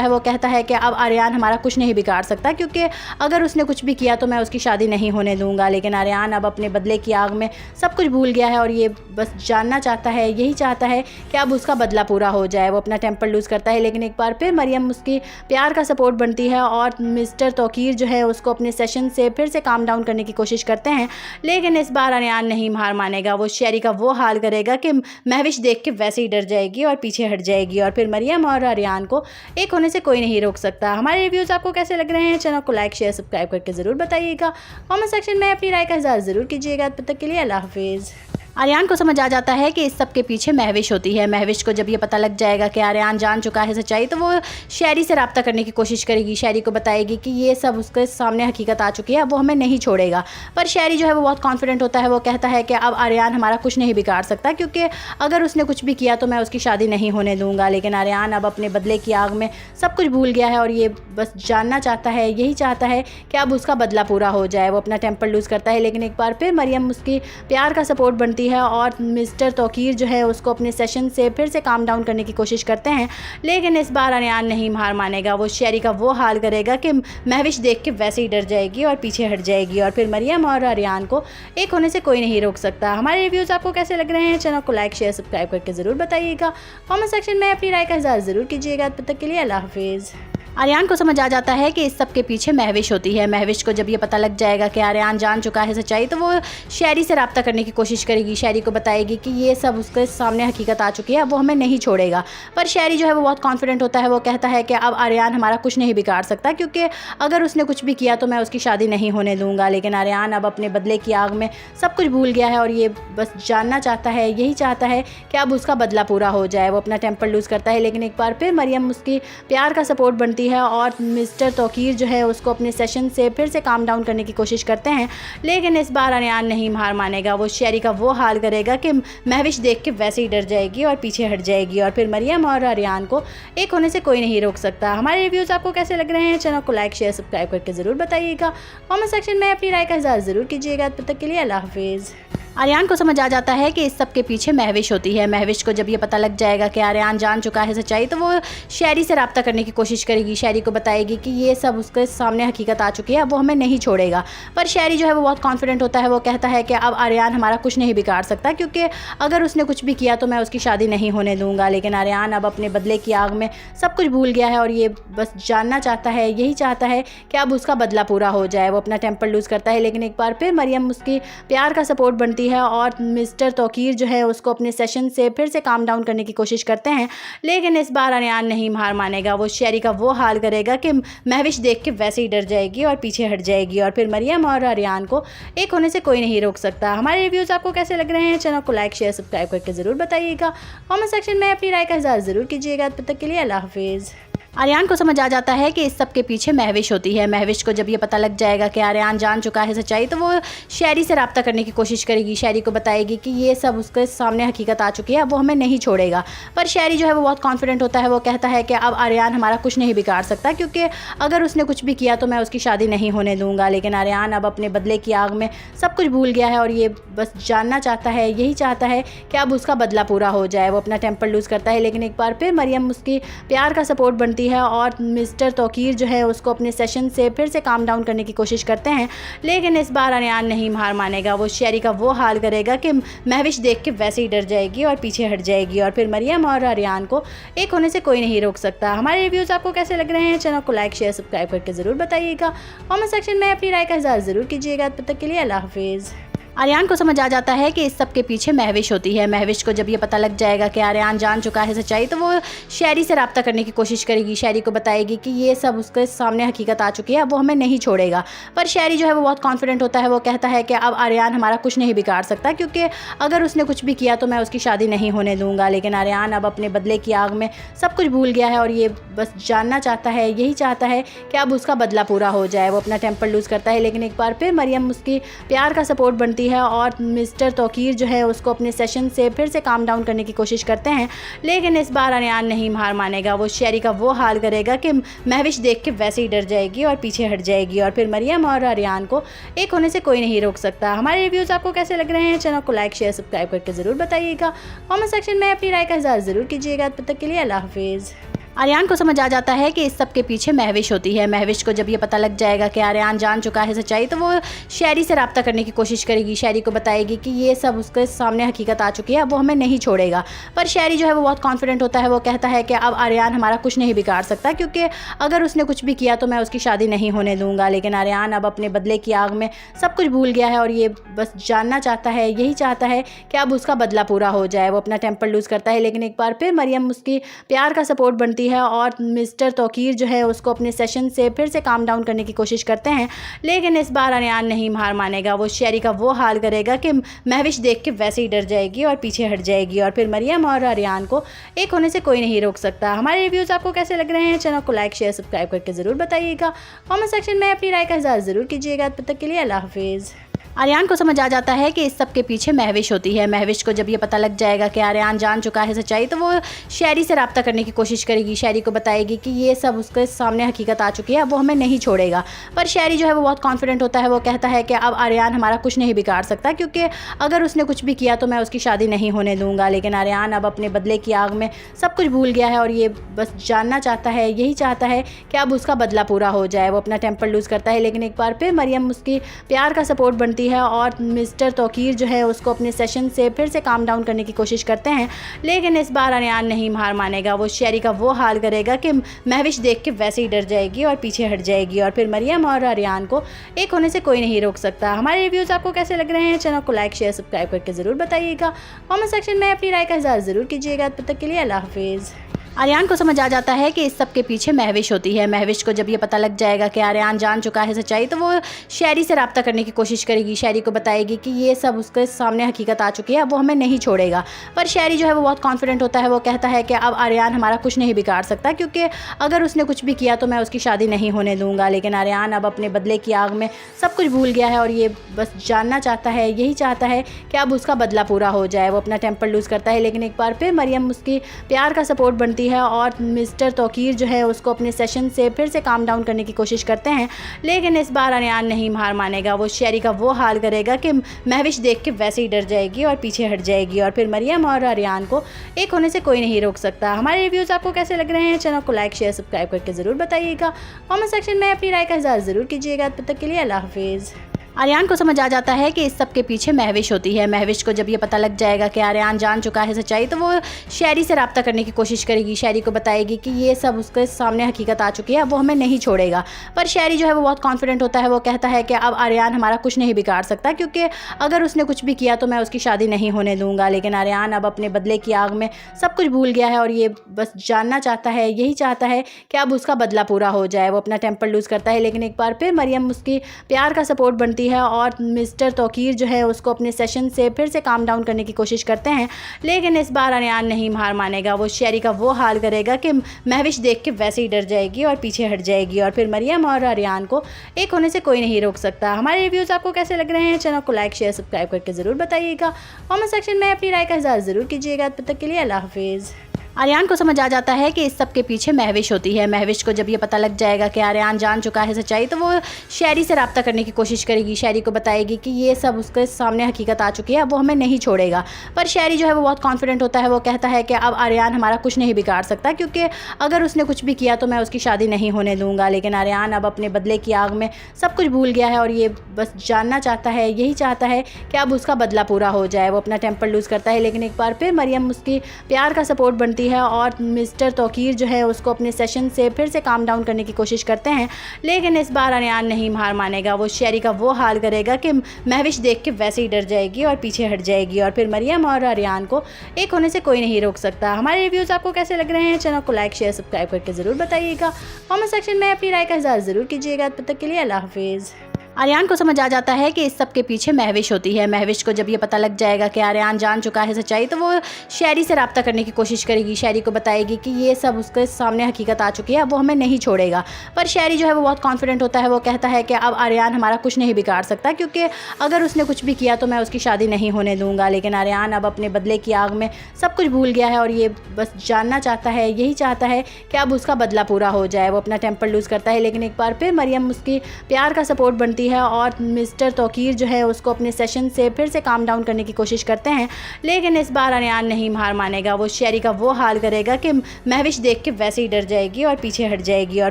है। वो कहता है कि अब आर्यान हमारा कुछ नहीं बिगाड़ सकता, क्योंकि अगर उसने कुछ भी किया तो मैं उसकी शादी नहीं होने दूंगा। लेकिन आर्यान अब अपने बदले की आग में सब कुछ भूल गया है और ये बस जानना चाहता है, यही चाहता है कि अब उसका बदला पूरा हो जाए। वो अपना टेम्पर लूज़ करता है, लेकिन एक बार फिर मरियम उसकी प्यार का सपोर्ट बनती है और मिस्टर तौकीर जो है उसको अपने सेशन से फिर से काम डाउन करने की कोशिश करते हैं, लेकिन इस बार अरियान नहीं हार मानेगा। वो शेरी का वो हाल करेगा कि महविश देख के वैसे ही डर जाएगी और पीछे हट जाएगी और फिर मरियम और अरियान को एक होने से कोई नहीं रोक सकता। हमारे रिव्यूज़ आपको कैसे लग रहे हैं? चैनल को लाइक शेयर सब्सक्राइब करके ज़रूर बताइएगा। कमेंट सेक्शन में अपनी राय का इज़हार ज़रूर कीजिएगा। तब तक के लिए अल्लाह हाफिज़। आर्यान को समझ आ जाता है कि इस सब के पीछे महविश होती है। महविश को जब ये पता लग जाएगा कि आर्यान जान चुका है सच्चाई, तो वो शेरी से रब्ता करने की कोशिश करेगी। शेरी को बताएगी कि ये सब उसके सामने हकीकत आ चुकी है, अब वो हमें नहीं छोड़ेगा। पर शेरी जो है वो बहुत कॉन्फिडेंट होता है। वो कहता है कि अब आर्यान हमारा कुछ नहीं बिगाड़ सकता, क्योंकि अगर उसने कुछ भी किया तो मैं उसकी शादी नहीं होने दूंगा। लेकिन आर्यान अब अपने बदले की आग में सब कुछ भूल गया है और ये बस जानना चाहता है, यही चाहता है कि अब उसका बदला पूरा हो जाए। वो अपना टेम्पर लूज़ करता है, लेकिन एक बार फिर मरियम उसकी प्यार का सपोर्ट बनती है और मिस्टर तौकीर जो है उसको अपने सेशन से फिर से काम डाउन करने की कोशिश करते हैं, लेकिन इस बार अरियान नहीं हार मानेगा। वो शेरी का वो हाल करेगा कि महविश देख के वैसे ही डर जाएगी और पीछे हट जाएगी और फिर मरियम और अरियान को एक होने से कोई नहीं रोक सकता। हमारे रिव्यूज़ आपको कैसे लग रहे हैं? चैनल को लाइक शेयर सब्सक्राइब करके ज़रूर बताइएगा। कमेंट सेक्शन में अपनी राय का इज़हार ज़रूर कीजिएगा। तब तक के लिए अल्लाह हाफिज़। आर्यान को समझ आ जाता है कि इस सब के पीछे महविश होती है। महविश को जब ये पता लग जाएगा कि आर्यान जान चुका है सच्चाई, तो वो शेरी से रब्ता करने की कोशिश करेगी। शेरी को बताएगी कि ये सब उसके सामने हकीकत आ चुकी है, अब वो हमें नहीं छोड़ेगा। पर शेरी जो है वो बहुत कॉन्फिडेंट होता है। वो कहता है कि अब आर्यान हमारा कुछ नहीं बिगाड़ सकता, क्योंकि अगर उसने कुछ भी किया तो मैं उसकी शादी नहीं होने दूंगा। लेकिन आर्यान अब अपने बदले की आग में सब कुछ भूल गया है और ये बस जानना चाहता है, यही चाहता है कि अब उसका बदला पूरा हो जाए। वो अपना टेम्पर लूज़ करता है, लेकिन एक बार फिर मरियम उसकी प्यार का सपोर्ट बनती है और मिस्टर तौकीर जो है उसको अपने सेशन से फिर से काम डाउन करने की कोशिश करते हैं, लेकिन इस बार अरियान नहीं हार मानेगा। वो शेरी का वो हाल करेगा कि महविश देख के वैसे ही डर जाएगी और पीछे हट जाएगी और फिर मरियम और अरियान को एक होने से कोई नहीं रोक सकता। हमारे रिव्यूज़ आपको कैसे लग रहे हैं? चैनल को लाइक शेयर सब्सक्राइब करके ज़रूर बताइएगा। कमेंट सेक्शन में अपनी राय का इज़हार ज़रूर कीजिएगा। तब तक के लिए अल्लाह हाफिज़। आर्यान को समझ आ जाता है कि इस सब के पीछे महविश होती है। महविश को जब ये पता लग जाएगा कि आर्यान जान चुका है सच्चाई, तो वो शेरी से रब्ता करने की कोशिश करेगी। शेरी को बताएगी कि ये सब उसके सामने हकीकत आ चुकी है, अब वो हमें नहीं छोड़ेगा। पर शेरी जो है वो बहुत कॉन्फिडेंट होता है। वो कहता है कि अब आर्यान हमारा कुछ नहीं बिगाड़ सकता, क्योंकि अगर उसने कुछ भी किया तो मैं उसकी शादी नहीं होने दूंगा। लेकिन आर्यान अब अपने बदले की आग में सब कुछ भूल गया है और ये बस जानना चाहता है, यही चाहता है कि अब उसका बदला पूरा हो जाए। वो अपना टेम्पर लूज़ करता है, लेकिन एक बार फिर मरियम उसकी प्यार का सपोर्ट बनती है और मिस्टर तौकीर जो है उसको अपने सेशन से फिर से काम डाउन करने की कोशिश करते हैं, लेकिन इस बार अरियान नहीं हार मानेगा। वो शेरी का वो हाल करेगा कि महविश देख के वैसे ही डर जाएगी और पीछे हट जाएगी और फिर मरियम और अरियान को एक होने से कोई नहीं रोक सकता। हमारे रिव्यूज़ आपको कैसे लग रहे हैं? चैनल को लाइक शेयर सब्सक्राइब करके ज़रूर बताइएगा। कमेंट सेक्शन में अपनी राय का इज़हार ज़रूर कीजिएगा। तब तक के लिए अल्लाह हाफिज़। आर्यान को समझ आ जाता है कि इस सब के पीछे महविश होती है। महविश को जब ये पता लग जाएगा कि आर्यान जान चुका है सच्चाई, तो वो शेरी से रब्ता करने की कोशिश करेगी। करेगी, शहरी को बताएगी कि ये सब उसके सामने हकीकत आ चुकी है, अब वो हमें नहीं छोड़ेगा। पर शहरी जो है वो बहुत कॉन्फिडेंट होता है, वो कहता है कि अब आर्यन हमारा कुछ नहीं बिगाड़ सकता, क्योंकि अगर उसने कुछ भी किया तो मैं उसकी शादी नहीं होने दूंगा। लेकिन आर्यन अब अपने बदले की आग में सब कुछ भूल गया है और ये बस जानना चाहता है, यही चाहता है कि अब उसका बदला पूरा हो जाए। वो अपना टेम्पर लूज़ करता है, लेकिन एक बार फिर मरियम उसकी प्यार का सपोर्ट बनती है और मिस्टर तौकीर जो है उसको अपने सेशन से फिर से काम डाउन करने की कोशिश करते हैं। लेकिन इस बार आर्यन नहीं हार मानेगा, वो शहरी का वो हाल करेगा कि महविश देख के वैसे ही डर जाएगी और पीछे हट जाएगी और फिर मरियम और आर्यन को एक होने से कोई नहीं रोक सकता। हमारे रिव्यूज़ आपको कैसे लग रहे हैं? चैनल को लाइक शेयर सब्सक्राइब करके ज़रूर बताइएगा। कमेंट सेक्शन में अपनी राय का इज़हार ज़रूर कीजिएगा। तब तक के लिए अल्लाह हाफिज़। आर्यन को समझ आ जाता है कि इस सब के पीछे महविश होती है। महविश को जब ये पता लग जाएगा कि आर्यन जान चुका है सच्चाई, तो वो शहरी से रब्ता करने की कोशिश करेगी, शहरी को बताएगी कि ये सब उसके सामने हकीकत आ चुकी है, अब वो हमें नहीं छोड़ेगा। पर शहरी जो है वो बहुत कॉन्फिडेंट होता है, वो कहता है कि अब आर्यन हमारा कुछ नहीं बिगाड़ सकता, क्योंकि अगर उसने कुछ भी किया तो मैं उसकी शादी नहीं होने दूंगा। लेकिन आर्यन अब अपने बदले की आग में सब कुछ भूल गया है और ये बस जानना चाहता है, यही चाहता है कि अब उसका बदला पूरा हो जाए। वो अपना टेम्पर लूज़ करता है, लेकिन एक बार फिर मरियम उसकी प्यार का सपोर्ट बनती है और मिस्टर तौकीर जो है उसको अपने सेशन से फिर से काम डाउन करने की कोशिश करते हैं। लेकिन इस बार आर्यन नहीं हार मानेगा, वो शहरी का वो हाल करेगा कि महविश देख के वैसे ही डर जाएगी और पीछे हट जाएगी और फिर मरियम और आर्यन को एक होने से कोई नहीं रोक सकता। हमारे रिव्यूज़ आपको कैसे लग रहे हैं? चैनल को लाइक शेयर सब्सक्राइब करके ज़रूर बताइएगा। कमेंट सेक्शन में अपनी राय का इज़हार ज़रूर कीजिएगा। तब तक के लिए अल्लाह हाफिज़। आर्यन को समझ आ जाता है कि इस सब के पीछे महविश होती है। महविश को जब ये पता लग जाएगा कि आर्यन जान चुका है सच्चाई, तो वो शहरी से रब्ता करने की कोशिश करेगी, शहरी को बताएगी कि ये सब उसके सामने हकीकत आ चुकी है, अब वो हमें नहीं छोड़ेगा। पर शहरी जो है वो बहुत कॉन्फिडेंट होता है, वो कहता है कि अब आर्यन हमारा कुछ नहीं बिगाड़ सकता, क्योंकि अगर उसने कुछ भी किया तो मैं उसकी शादी नहीं होने दूंगा। लेकिन आर्यन अब अपने बदले की आग में सब कुछ भूल गया है और ये बस जानना चाहता है, यही चाहता है कि अब उसका बदला पूरा हो जाए। वो अपना टेम्पर लूज़ करता है, लेकिन एक बार फिर मरियम उसकी प्यार का सपोर्ट बनती है और मिस्टर तौकीर जो है उसको अपने सेशन से फिर से काम डाउन करने की कोशिश करते हैं। लेकिन इस बार आर्यन नहीं हार मानेगा, वो शहरी का वो हाल करेगा कि महविश देख के वैसे ही डर जाएगी और पीछे हट जाएगी और फिर मरियम और आर्यन को एक होने से कोई नहीं रोक सकता। हमारे रिव्यूज़ आपको कैसे लग रहे हैं? चैनल को लाइक शेयर सब्सक्राइब करके ज़रूर बताइएगा। कमेंट सेक्शन में अपनी राय का इज़हार ज़रूर कीजिएगा। तब तक के लिए अल्लाह हाफिज़। आर्यन को समझ आ जाता है कि इस सब के पीछे महविश होती है। महविश को जब ये पता लग जाएगा कि आर्यन जान चुका है सच्चाई, तो वो शहरी से रब्ता करने की कोशिश करेगी, शहरी को बताएगी कि ये सब उसके सामने हकीकत आ चुकी है, अब वो हमें नहीं छोड़ेगा। पर शहरी जो है वो बहुत कॉन्फिडेंट होता है, वो कहता है कि अब आर्यन हमारा कुछ नहीं बिगाड़ सकता, क्योंकि अगर उसने कुछ भी किया तो मैं उसकी शादी नहीं होने दूंगा। लेकिन आर्यन अब अपने बदले की आग में सब कुछ भूल गया है और ये बस जानना चाहता है, यही चाहता है कि अब उसका बदला पूरा हो जाए। वो अपना टेम्पर लूज़ करता है, लेकिन एक बार फिर मरियम उसकी प्यार का सपोर्ट बनती है और मिस्टर तौकीर जो है उसको अपने सेशन से फिर से काम डाउन करने की कोशिश करते हैं। लेकिन इस बार आर्यन नहीं हार मानेगा, वो शहरी का वो हाल करेगा कि महविश देख के वैसे ही डर जाएगी और पीछे हट जाएगी और फिर मरियम और आर्यन को एक होने से कोई नहीं रोक सकता। हमारे रिव्यूज़ आपको कैसे लग रहे हैं? चैनल को लाइक शेयर सब्सक्राइब करके ज़रूर बताइएगा। कमेंट सेक्शन में अपनी राय का इज़हार ज़रूर कीजिएगा। तब तक के लिए अल्लाह हाफिज़। आर्यन को समझ आ जाता है कि इस सब के पीछे महविश होती है। महविश को जब ये पता लग जाएगा कि आर्यन जान चुका है सच्चाई, तो वो शहरी से रब्ता करने की कोशिश करेगी, शहरी को बताएगी कि ये सब उसके सामने हकीकत आ चुकी है, अब वो हमें नहीं छोड़ेगा। पर शहरी जो है वो बहुत कॉन्फिडेंट होता है, वो कहता है कि अब आर्यन हमारा कुछ नहीं बिगाड़ सकता, क्योंकि अगर उसने कुछ भी किया तो मैं उसकी शादी नहीं होने दूंगा। लेकिन आर्यन अब अपने बदले की आग में सब कुछ भूल गया है और ये बस जानना चाहता है, यही चाहता है कि अब उसका बदला पूरा हो जाए। वो अपना टेम्पर लूज़ करता है, लेकिन एक बार फिर मरियम उसकी प्यार का सपोर्ट बनती है और मिस्टर तौकीर जो है उसको अपने सेशन से फिर से काम डाउन करने की कोशिश करते हैं। लेकिन इस बार आर्यन नहीं हार मानेगा, वो शहरी का वो हाल करेगा कि महविश देख के वैसे ही डर जाएगी और पीछे हट जाएगी और फिर मरियम और आर्यन को एक होने से कोई नहीं रोक सकता। हमारे रिव्यूज़ आपको कैसे लग रहे हैं? चैनल को लाइक शेयर सब्सक्राइब करके ज़रूर बताइएगा। कमेंट सेक्शन में अपनी राय का इज़हार ज़रूर कीजिएगा। तब तक के लिए अल्लाह हाफिज़। आर्यन को समझ आ जाता है कि इस सब के पीछे महविश होती है। महविश को जब ये पता लग जाएगा कि आर्यन जान चुका है सच्चाई, तो वो शहरी से रब्ता करने की कोशिश करेगी, शहरी को बताएगी कि ये सब उसके सामने हकीकत आ चुकी है, अब वो हमें नहीं छोड़ेगा। पर शहरी जो है वो बहुत कॉन्फिडेंट होता है, वो कहता है कि अब आर्यन हमारा कुछ नहीं बिगाड़ सकता, क्योंकि अगर उसने कुछ भी किया तो मैं उसकी शादी नहीं होने दूंगा। लेकिन आर्यन अब अपने बदले की आग में सब कुछ भूल गया है और ये बस जानना चाहता है, यही चाहता है कि अब उसका बदला पूरा हो जाए। वो अपना टेम्पर लूज़ करता है, लेकिन एक बार फिर मरियम उसकी प्यार का सपोर्ट बनती बनती है और मिस्टर तौकीर जो है उसको अपने सेशन से फिर से काम डाउन करने की कोशिश करते हैं, लेकिन इस बार अरियान नहीं हार मानेगा। वो शेरी का वो हाल करेगा कि महविश देख के वैसे ही डर जाएगी और पीछे हट जाएगी और फिर मरियम और अरियान को एक होने से कोई नहीं रोक सकता। हमारे रिव्यूज़ आपको कैसे लग रहे हैं? चैनल को लाइक शेयर सब्सक्राइब करके ज़रूर बताइएगा। कमेंट सेक्शन में अपनी राय का इज़हार ज़रूर कीजिएगा। तब तक के लिए अल्लाह हाफिज़। आर्यान को समझ आ जाता है कि इस सब के पीछे महविश होती है। महविश को जब ये पता लग जाएगा कि आर्यान जान चुका है सच्चाई, तो वो शेरी से रब्ता करने की कोशिश करेगी। शेरी को बताएगी कि ये सब उसके सामने हकीकत आ चुकी है, अब वो हमें नहीं छोड़ेगा। पर शेरी जो है वो बहुत कॉन्फिडेंट होता है। वो कहता है कि अब आर्यान हमारा कुछ नहीं बिगाड़ सकता, क्योंकि अगर उसने कुछ भी किया तो मैं उसकी शादी नहीं होने दूंगा। लेकिन आर्यान अब अपने बदले की आग में सब कुछ भूल गया है और ये बस जानना चाहता है, यही चाहता है कि अब उसका बदला पूरा हो जाए। वो अपना टेम्पर लूज़ करता है, लेकिन एक बार फिर मरियम उसकी प्यार का सपोर्ट बनती है और मिस्टर तौकीर जो है उसको अपने सेशन से फिर से काम डाउन करने की कोशिश करते हैं, लेकिन इस बार अरियान नहीं हार मानेगा। वो शेरी का वो हाल करेगा कि महविश देख के वैसे ही डर जाएगी और पीछे हट जाएगी और फिर मरियम और अरियान को एक होने से कोई नहीं रोक सकता। हमारे रिव्यूज़ आपको कैसे लग रहे हैं? चैनल को लाइक शेयर सब्सक्राइब करके ज़रूर बताइएगा। कमेंट सेक्शन में अपनी राय का इज़हार ज़रूर कीजिएगा। तब तक के लिए अल्लाह हाफिज़। आर्यान को समझ आ जाता है कि इस सब के पीछे महविश होती है। महविश को जब ये पता लग जाएगा कि आर्यान जान चुका है सच्चाई, तो वो शेरी से रब्ता करने की कोशिश करेगी। शेरी को बताएगी कि ये सब उसके सामने हकीकत आ चुकी है, अब वो हमें नहीं छोड़ेगा। पर शेरी जो है वो बहुत कॉन्फिडेंट होता है। वो कहता है कि अब आर्यान हमारा कुछ नहीं बिगाड़ सकता, क्योंकि अगर उसने कुछ भी किया तो मैं उसकी शादी नहीं होने दूंगा। लेकिन आर्यान अब अपने बदले की आग में सब कुछ भूल गया है और ये बस जानना चाहता है, यही चाहता है कि अब उसका बदला पूरा हो जाए। वो अपना टेम्पर लूज़ करता है, लेकिन एक बार फिर मरियम उसकी प्यार का सपोर्ट बनती है और मिस्टर तौकीर जो है उसको अपने सेशन से फिर से काम डाउन करने की कोशिश करते हैं, लेकिन इस बार अरियान नहीं हार मानेगा। वो शेरी का वो हाल करेगा कि महविश देख के वैसे ही डर जाएगी और पीछे हट जाएगी और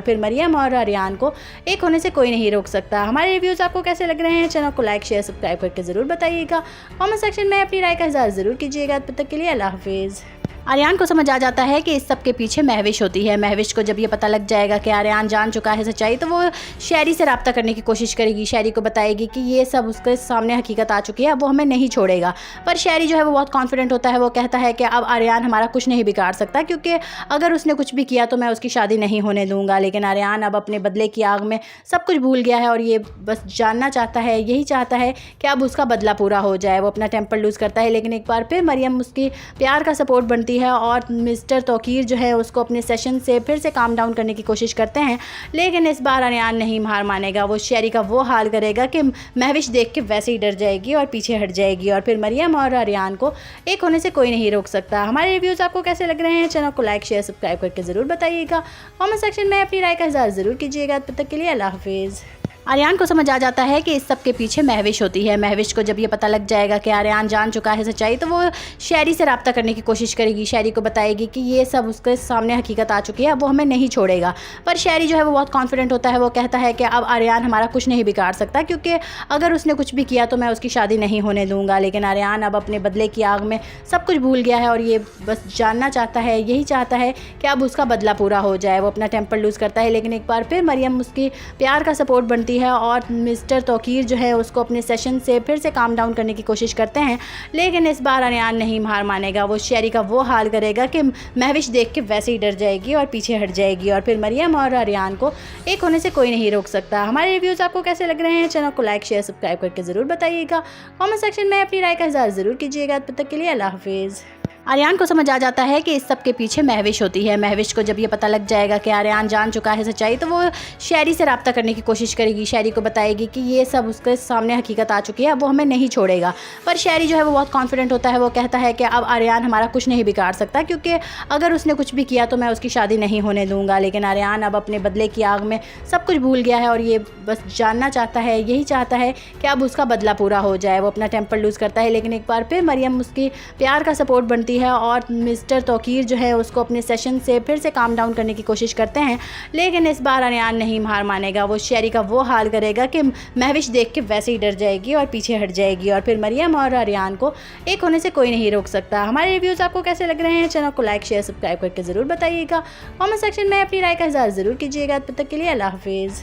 फिर मरियम और अरियान को एक होने से कोई नहीं रोक सकता। हमारे रिव्यूज़ आपको कैसे लग रहे हैं? चैनल को लाइक शेयर सब्सक्राइब करके ज़रूर बताइएगा। कमेंट सेक्शन में अपनी राय का इज़हार ज़रूर कीजिएगा। तब तक के लिए अल्लाह हाफिज़। आर्यान को समझ आ जाता है कि इस सब के पीछे महविश होती है। महविश को जब ये पता लग जाएगा कि आर्यान जान चुका है सच्चाई, तो वो शेरी से रब्ता करने की कोशिश करेगी। शेरी को बताएगी कि ये सब उसके सामने हकीकत आ चुकी है, अब वो हमें नहीं छोड़ेगा। पर शेरी जो है वो बहुत कॉन्फिडेंट होता है। वो कहता है कि अब आर्यान हमारा कुछ नहीं बिगाड़ सकता, क्योंकि अगर उसने कुछ भी किया तो मैं उसकी शादी नहीं होने दूंगा। लेकिन आर्यान अब अपने बदले की आग में सब कुछ भूल गया है और ये बस जानना चाहता है, यही चाहता है कि अब उसका बदला पूरा हो जाए। वो अपना टेम्पर लूज़ करता है, लेकिन एक बार फिर मरियम उसकी प्यार का सपोर्ट बनती है और मिस्टर तौकीर जो है उसको अपने सेशन से फिर से काम डाउन करने की कोशिश करते हैं, लेकिन इस बार अरियान नहीं हार मानेगा। वो शेरी का वो हाल करेगा कि महविश देख के वैसे ही डर जाएगी और पीछे हट जाएगी और फिर मरियम और अरियान को एक होने से कोई नहीं रोक सकता। हमारे रिव्यूज़ आपको कैसे लग रहे हैं? चैनल को लाइक शेयर सब्सक्राइब करके ज़रूर बताइएगा। कमेंट सेक्शन में अपनी राय का इज़हार ज़रूर कीजिएगा। तब तक के लिए अल्लाह हाफिज़। आर्यान को समझ आ जाता है कि इस सब के पीछे महविश होती है। महविश को जब ये पता लग जाएगा कि आर्यान जान चुका है सच्चाई, तो वो शेरी से रब्ता करने की कोशिश करेगी। शेरी को बताएगी कि ये सब उसके सामने हकीकत आ चुकी है, अब वो हमें नहीं छोड़ेगा। पर शेरी जो है वो बहुत कॉन्फिडेंट होता है। वो कहता है कि अब आर्यान हमारा कुछ नहीं बिगाड़ सकता, क्योंकि अगर उसने कुछ भी किया तो मैं उसकी शादी नहीं होने दूंगा। लेकिन आर्यान अब अपने बदले की आग में सब कुछ भूल गया है और ये बस जानना चाहता है, यही चाहता है कि अब उसका बदला पूरा हो जाए। वो अपना टेम्पर लूज़ करता है, लेकिन एक बार फिर मरियम उसकी प्यार का सपोर्ट बनती है और मिस्टर तौकीर जो है उसको अपने सेशन से फिर से काम डाउन करने की कोशिश करते हैं, लेकिन इस बार अरियान नहीं हार मानेगा। वो शेरी का वो हाल करेगा कि महविश देख के वैसे ही डर जाएगी और पीछे हट जाएगी और फिर मरियम और अरियान को एक होने से कोई नहीं रोक सकता। हमारे रिव्यूज़ आपको कैसे लग रहे हैं? चैनल को लाइक शेयर सब्सक्राइब करके ज़रूर बताइएगा। कमेंट सेक्शन में अपनी राय का इज़हार ज़रूर कीजिएगा। तब तक के लिए अल्लाह हाफिज़। आर्यान को समझ आ जाता है कि इस सब के पीछे महविश होती है। महविश को जब ये पता लग जाएगा कि आर्यान जान चुका है सच्चाई, तो वो शेरी से रब्ता करने की कोशिश करेगी। शेरी को बताएगी कि ये सब उसके सामने हकीकत आ चुकी है, अब वो हमें नहीं छोड़ेगा। पर शेरी जो है वो बहुत कॉन्फिडेंट होता है। वो कहता है कि अब आर्यान हमारा कुछ नहीं बिगाड़ सकता, क्योंकि अगर उसने कुछ भी किया तो मैं उसकी शादी नहीं होने दूंगा। लेकिन आर्यान अब अपने बदले की आग में सब कुछ भूल गया है और ये बस जानना चाहता है, यही चाहता है कि अब उसका बदला पूरा हो जाए। वो अपना टेम्पर लूज़ करता है, लेकिन एक बार फिर मरियम उसकी प्यार का सपोर्ट बनती है और मिस्टर तौकीर जो है उसको अपने सेशन से फिर से काम डाउन करने की कोशिश करते हैं, लेकिन इस बार अरियान नहीं हार मानेगा। वो शेरी का वो हाल करेगा कि महविश देख के वैसे ही डर जाएगी और पीछे हट जाएगी और फिर मरियम और अरियान को एक होने से कोई नहीं रोक सकता। हमारे रिव्यूज़ आपको कैसे लग रहे हैं? चैनल को लाइक शेयर सब्सक्राइब करके ज़रूर बताइएगा। कमेंट सेक्शन में अपनी राय का इज़हार ज़रूर कीजिएगा। तब तक के लिए अल्लाह हाफिज़।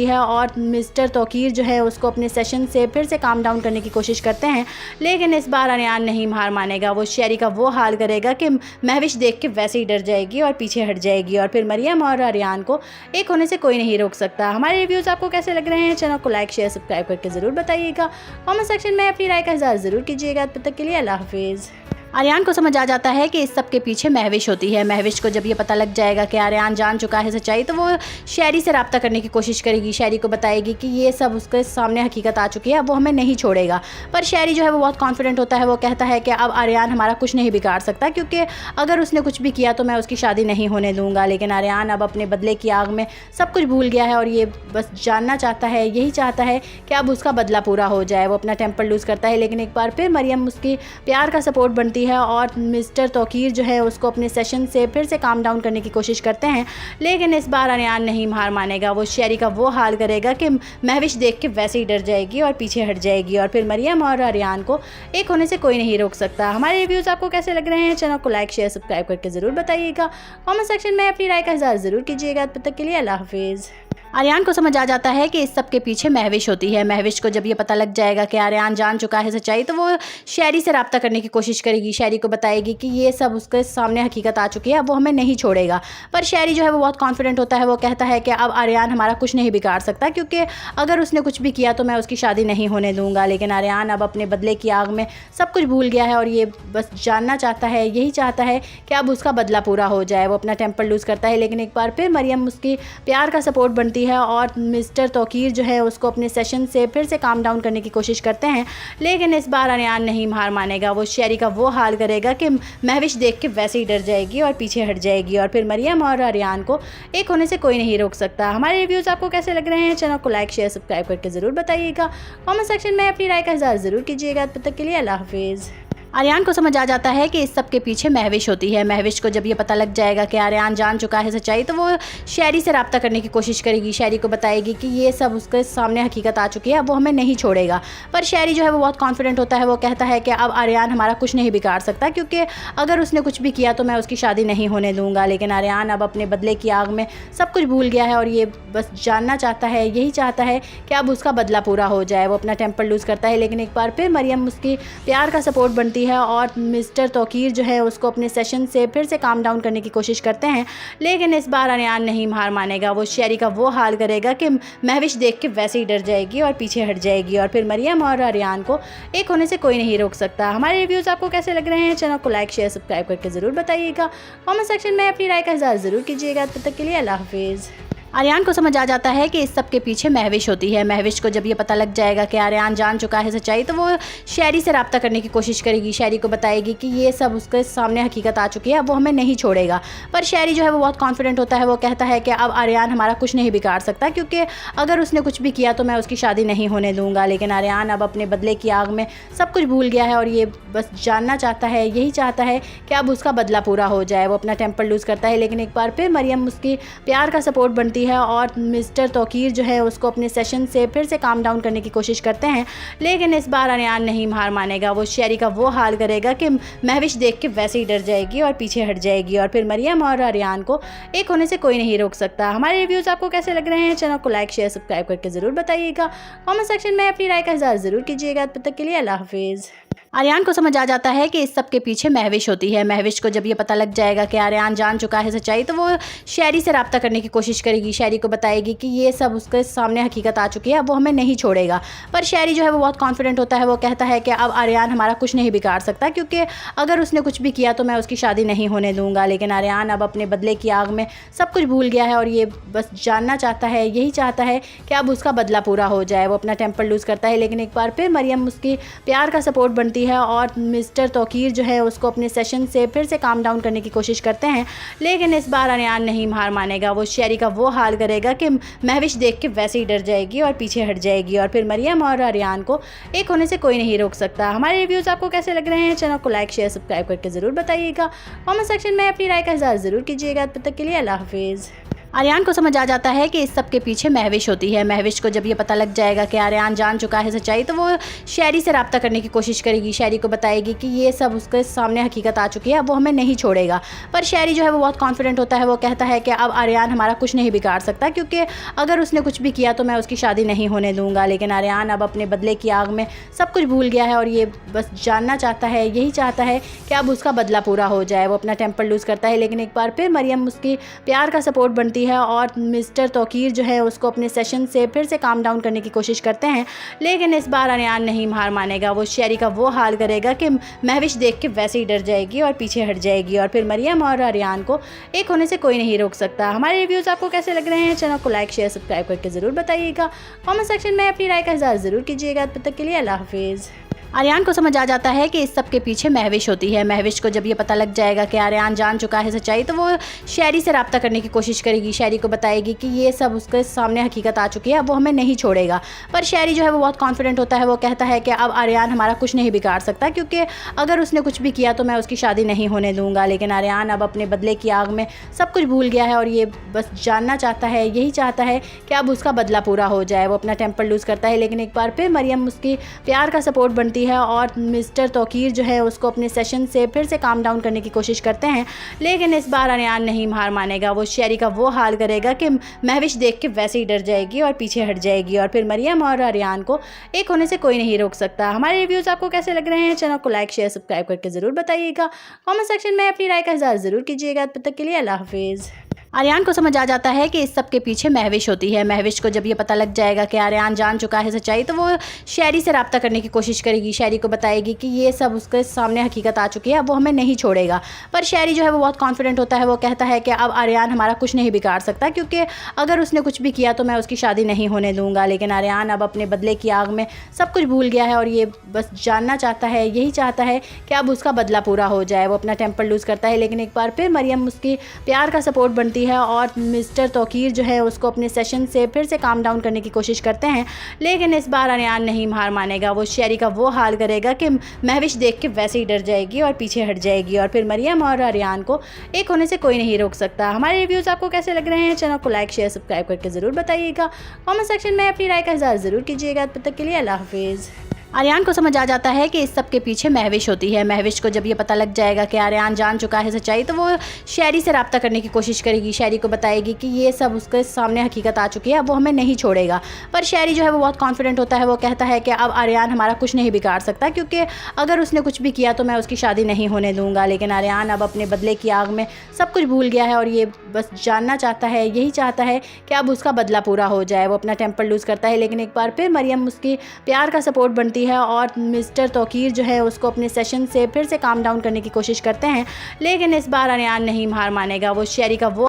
होती है और मिस्टर तौकीर जो है उसको अपने सेशन से फिर से काम डाउन करने की कोशिश करते हैं, लेकिन इस बार आर्यान नहीं हार मानेगा। वो शेरी का वो हाल करेगा कि महविश देख के वैसे ही डर जाएगी और पीछे हट जाएगी और फिर मरियम और आर्यान को एक होने से कोई नहीं रोक सकता। हमारे रिव्यूज़ आपको कैसे लग रहे हैं? चैनल को लाइक शेयर सब्सक्राइब करके ज़रूर बताइएगा। कमेंट सेक्शन में अपनी राय का इज़हार ज़रूर कीजिएगा। तब तक के लिए अल्लाह हाफिज़। आर्यान को समझ आ जाता है कि इस सब के पीछे महविश होती है। महविश को जब ये पता लग जाएगा कि आर्यान जान चुका है सच्चाई, तो वो शेरी से रब्ता करने की कोशिश करेगी। शेरी को बताएगी कि ये सब उसके सामने हकीकत आ चुकी है, अब वो हमें नहीं छोड़ेगा। पर शेरी जो है वो बहुत कॉन्फिडेंट होता है। वो कहता है कि अब आर्यान हमारा कुछ नहीं बिगाड़ सकता, क्योंकि अगर उसने कुछ भी किया तो मैं उसकी शादी नहीं होने दूंगा। लेकिन आर्यान अब अपने बदले की आग में सब कुछ भूल गया है और ये बस जानना चाहता है, यही चाहता है कि अब उसका बदला पूरा हो जाए। वो अपना टेम्पर लूज़ करता है, लेकिन एक बार फिर मरियम उसकी प्यार का सपोर्ट बनती बनती है और मिस्टर तौकीर जो है उसको अपने सेशन से फिर से काम डाउन करने की कोशिश करते हैं, लेकिन इस बार अरियान नहीं हार मानेगा। वो शेरी का वो हाल करेगा कि महविश देख के वैसे ही डर जाएगी और पीछे हट जाएगी और फिर मरियम और अरियान को एक होने से कोई नहीं रोक सकता। हमारे रिव्यूज़ आपको कैसे लग रहे हैं? चैनल को लाइक शेयर सब्सक्राइब करके ज़रूर बताइएगा। कमेंट सेक्शन में अपनी राय का इज़हार ज़रूर कीजिएगा। तब तक के लिए अल्लाह हाफिज़। आर्यान को समझ आ जाता है कि इस सब के पीछे महविश होती है। महविश को जब ये पता लग जाएगा कि आर्यान जान चुका है सच्चाई, तो वो शेरी से रब्ता करने की कोशिश करेगी। शेरी को बताएगी कि ये सब उसके सामने हकीकत आ चुकी है, अब वो हमें नहीं छोड़ेगा। पर शेरी जो है वो बहुत कॉन्फिडेंट होता है। वो कहता है कि अब आर्यान हमारा कुछ नहीं बिगाड़ सकता, क्योंकि अगर उसने कुछ भी किया तो मैं उसकी शादी नहीं होने दूंगा। लेकिन आर्यान अब अपने बदले की आग में सब कुछ भूल गया है और ये बस जानना चाहता है, यही चाहता है कि अब उसका बदला पूरा हो जाए। वो अपना टेम्पर लूज़ करता है, लेकिन एक बार फिर मरियम उसकी प्यार का सपोर्ट बनती है और मिस्टर तौकीर जो है उसको अपने सेशन से फिर से काम डाउन करने की कोशिश करते हैं, लेकिन इस बार अरियान नहीं हार मानेगा। वो शेरी का वो हाल करेगा कि महविश देख के वैसे ही डर जाएगी और पीछे हट जाएगी और फिर मरियम और अरियान को एक होने से कोई नहीं रोक सकता। हमारे रिव्यूज़ आपको कैसे लग रहे हैं? चैनल को लाइक शेयर सब्सक्राइब करके ज़रूर बताइएगा। कमेंट सेक्शन में अपनी राय का इज़हार ज़रूर कीजिएगा। तब तक के लिए अल्लाह हाफिज़। आर्यान को समझ आ जाता है कि इस सब के पीछे महविश होती है। महविश को जब ये पता लग जाएगा कि आर्यान जान चुका है सच्चाई, तो वो शेरी से रब्ता करने की कोशिश करेगी। शेरी को बताएगी कि ये सब उसके सामने हकीकत आ चुकी है, अब वो हमें नहीं छोड़ेगा। पर शेरी जो है वो बहुत कॉन्फिडेंट होता है। वो कहता है कि अब आर्यान हमारा कुछ नहीं बिगाड़ सकता, क्योंकि अगर उसने कुछ भी किया तो मैं उसकी शादी नहीं होने दूंगा। लेकिन आर्यान अब अपने बदले की आग में सब कुछ भूल गया है और ये बस जानना चाहता है, यही चाहता है कि अब उसका बदला पूरा हो जाए। वो अपना टेम्पर लूज़ करता है, लेकिन एक बार फिर मरियम उसकी प्यार का सपोर्ट बनती है और मिस्टर तौकीर जो है उसको अपने सेशन से फिर से काम डाउन करने की कोशिश करते हैं, लेकिन इस बार अरियान नहीं हार मानेगा। वो शेरी का वो हाल करेगा कि महविश देख के वैसे ही डर जाएगी और पीछे हट जाएगी और फिर मरियम और अरियान को एक होने से कोई नहीं रोक सकता। हमारे रिव्यूज़ आपको कैसे लग रहे हैं? चैनल को लाइक शेयर सब्सक्राइब करके ज़रूर बताइएगा। कमेंट सेक्शन में अपनी राय का इज़हार ज़रूर कीजिएगा। तब तक के लिए अल्लाह हाफिज़। आर्यान को समझ आ जाता है कि इस सब के पीछे महविश होती है। महविश को जब ये पता लग जाएगा कि आर्यान जान चुका है सच्चाई, तो वो शेरी से रब्ता करने की कोशिश करेगी। शेरी को बताएगी कि ये सब उसके सामने हकीकत आ चुकी है, अब वो हमें नहीं छोड़ेगा। पर शेरी जो है वो बहुत कॉन्फिडेंट होता है। वो कहता है कि अब आर्यान हमारा कुछ नहीं बिगाड़ सकता, क्योंकि अगर उसने कुछ भी किया तो मैं उसकी शादी नहीं होने दूंगा। लेकिन आर्यान अब अपने बदले की आग में सब कुछ भूल गया है और ये बस जानना चाहता है, यही चाहता है कि अब उसका बदला पूरा हो जाए। वो अपना टेम्पर लूज़ करता है, लेकिन एक बार फिर मरियम उसकी प्यार का सपोर्ट बनती है और मिस्टर तौकीर जो है उसको अपने सेशन से फिर से काम डाउन करने की कोशिश करते हैं, लेकिन इस बार अरियान नहीं हार मानेगा। वो शेरी का वो हाल करेगा कि महविश देख के वैसे ही डर जाएगी और पीछे हट जाएगी और फिर मरियम और अरियान को एक होने से कोई नहीं रोक सकता। हमारे रिव्यूज़ आपको कैसे लग रहे हैं? चैनल को लाइक शेयर सब्सक्राइब करके ज़रूर बताइएगा। कमेंट सेक्शन में अपनी राय का इज़हार ज़रूर कीजिएगा। तब तक के लिए अल्लाह हाफिज़। आर्यान को समझ आ जाता है कि इस सब के पीछे महविश होती है। महविश को जब ये पता लग जाएगा कि आर्यान जान चुका है सच्चाई, तो वो शेरी से रब्ता करने की कोशिश करेगी। शेरी को बताएगी कि ये सब उसके सामने हकीकत आ चुकी है, अब वो हमें नहीं छोड़ेगा। पर शेरी जो है वो बहुत कॉन्फिडेंट होता है। वो कहता है कि अब आर्यान हमारा कुछ नहीं बिगाड़ सकता, क्योंकि अगर उसने कुछ भी किया तो मैं उसकी शादी नहीं होने दूंगा। लेकिन आर्यान अब अपने बदले की आग में सब कुछ भूल गया है और ये बस जानना चाहता है, यही चाहता है कि अब उसका बदला पूरा हो जाए। वो अपना टेम्पर लूज़ करता है, लेकिन एक बार फिर मरियम उसकी प्यार का सपोर्ट बनती है और मिस्टर तौकीर जो है उसको अपने सेशन से फिर से काम डाउन करने की कोशिश करते हैं, लेकिन इस बार अरियान नहीं हार मानेगा। वो शेरी का वो हाल करेगा कि महविश देख के वैसे ही डर जाएगी और पीछे हट जाएगी और फिर मरियम और अरियान को एक होने से कोई नहीं रोक सकता। हमारे रिव्यूज़ आपको कैसे लग रहे हैं? चैनल को लाइक शेयर सब्सक्राइब करके ज़रूर बताइएगा। कमेंट सेक्शन में अपनी राय का इज़हार ज़रूर कीजिएगा। तब तक के लिए अल्लाह हाफिज़। आर्यान को समझ आ जाता है कि इस सब के पीछे महविश होती है। महविश को जब ये पता लग जाएगा कि आर्यान जान चुका है सच्चाई, तो वो शेरी से रब्ता करने की कोशिश करेगी। शेरी को बताएगी कि ये सब उसके सामने हकीकत आ चुकी है, अब वो हमें नहीं छोड़ेगा। पर शेरी जो है वो बहुत कॉन्फिडेंट होता है। वो कहता है कि अब आर्यान हमारा कुछ नहीं बिगाड़ सकता, क्योंकि अगर उसने कुछ भी किया तो मैं उसकी शादी नहीं होने दूंगा। लेकिन आर्यान अब अपने बदले की आग में सब कुछ भूल गया है और ये बस जानना चाहता है, यही चाहता है कि अब उसका बदला पूरा हो जाए। वो अपना टेम्पर लूज़ करता है, लेकिन एक बार फिर मरियम उसकी प्यार का सपोर्ट बनती है और मिस्टर तौकीर जो है उसको अपने सेशन से फिर से काम डाउन करने की कोशिश करते हैं, लेकिन इस बार अरियान नहीं हार मानेगा। वो शेरी का वो हाल करेगा कि महविश देख के वैसे ही डर जाएगी और पीछे हट जाएगी और फिर मरियम और अरियान को एक होने से कोई नहीं रोक सकता। हमारे रिव्यूज़ आपको कैसे लग रहे हैं? चैनल को लाइक शेयर सब्सक्राइब करके ज़रूर बताइएगा। कमेंट सेक्शन में अपनी राय का इज़हार ज़रूर कीजिएगा। तब तक के लिए अल्लाह हाफिज़। आर्यान को समझ आ जाता है कि इस सब के पीछे महविश होती है। महविश को जब ये पता लग जाएगा कि आर्यान जान चुका है सच्चाई, तो वो शहरी से रब्ता करने की कोशिश करेगी। शहरी को बताएगी कि ये सब उसके सामने हकीकत आ चुकी है, अब वो हमें नहीं छोड़ेगा। पर शहरी जो है वो बहुत कॉन्फिडेंट होता है। वो कहता है कि अब आर्यान हमारा कुछ नहीं बिगाड़ सकता, क्योंकि अगर उसने कुछ भी किया तो मैं उसकी शादी नहीं होने दूंगा। लेकिन आर्यान अब अपने बदले की आग में सब कुछ भूल गया है और ये बस जानना चाहता है, यही चाहता है कि अब उसका बदला पूरा हो जाए। वो अपना टेम्पर लूज़ करता है, लेकिन एक बार फिर मरियम उसकी प्यार का सपोर्ट बनती है और मिस्टर तौकीर जो है उसको अपने सेशन से फिर से काम डाउन करने की कोशिश करते हैं। लेकिन इस बार आर्यान नहीं हार मानेगा। वो शहरी का वो हाल करेगा कि महविश देख के वैसे ही डर जाएगी और पीछे हट जाएगी, और फिर मरियम और आर्यान को एक होने से कोई नहीं रोक सकता। हमारे रिव्यूज़ आपको कैसे लग रहे हैं? चैनल को लाइक शेयर सब्सक्राइब करके ज़रूर बताइएगा। कमेंट सेक्शन में अपनी राय का इज़हार ज़रूर कीजिएगा। तब तक के लिए अल्लाह हाफिज़। आर्यान को समझ आ जाता है कि इस सब के पीछे महविश होती है। महविश को जब ये पता लग जाएगा कि आर्यान जान चुका है सच्चाई, तो वो शहरी से रब्ता करने की कोशिश करेगी। शहरी को बताएगी कि ये सब उसके सामने हकीकत आ चुकी है, अब वो हमें नहीं छोड़ेगा। पर शहरी जो है वो बहुत कॉन्फिडेंट होता है। वो कहता है कि अब आर्यान हमारा कुछ नहीं बिगाड़ सकता, क्योंकि अगर उसने कुछ भी किया तो मैं उसकी शादी नहीं होने दूंगा। लेकिन आर्यान अब अपने बदले की आग में सब कुछ भूल गया है और ये बस जानना चाहता है, यही चाहता है कि अब उसका बदला पूरा हो जाए। वो अपना टेम्पर लूज़ करता है, लेकिन एक बार फिर मरियम उसकी प्यार का सपोर्ट बनती है और मिस्टर तौकीर जो है उसको अपने सेशन से फिर से काम डाउन करने की कोशिश करते हैं। लेकिन इस बार आर्यान नहीं हार मानेगा। वो शहरी का वो हाल करेगा कि महविश देख के वैसे ही डर जाएगी और पीछे हट जाएगी, और फिर मरियम और आर्यान को एक होने से कोई नहीं रोक सकता। हमारे रिव्यूज़ आपको कैसे लग रहे हैं? चैनल को लाइक शेयर सब्सक्राइब करके ज़रूर बताइएगा। कमेंट सेक्शन में अपनी राय का इज़हार ज़रूर कीजिएगा। तब तक के लिए अल्लाह हाफिज़। आर्यान को समझ आ जाता है कि इस सब के पीछे महविश होती है। महविश को जब ये पता लग जाएगा कि आर्यान जान चुका है सच्चाई, तो वो शहरी से रब्ता करने की कोशिश करेगी। शहरी को बताएगी कि ये सब उसके सामने हकीकत आ चुकी है, अब वो हमें नहीं छोड़ेगा। पर शहरी जो है वो बहुत कॉन्फिडेंट होता है। वो कहता है कि अब आर्यान हमारा कुछ नहीं बिगाड़ सकता, क्योंकि अगर उसने कुछ भी किया तो मैं उसकी शादी नहीं होने दूंगा। लेकिन आर्यान अब अपने बदले की आग में सब कुछ भूल गया है और ये बस जानना चाहता है, यही चाहता है कि अब उसका बदला पूरा हो जाए। वो अपना टेम्पर लूज़ करता है, लेकिन एक बार फिर मरियम उसकी प्यार का सपोर्ट बनती है और मिस्टर तौकीर जो है उसको अपने सेशन से फिर से काम डाउन करने की कोशिश करते हैं। लेकिन इस बार आर्यान नहीं हार मानेगा। वो शहरी का वो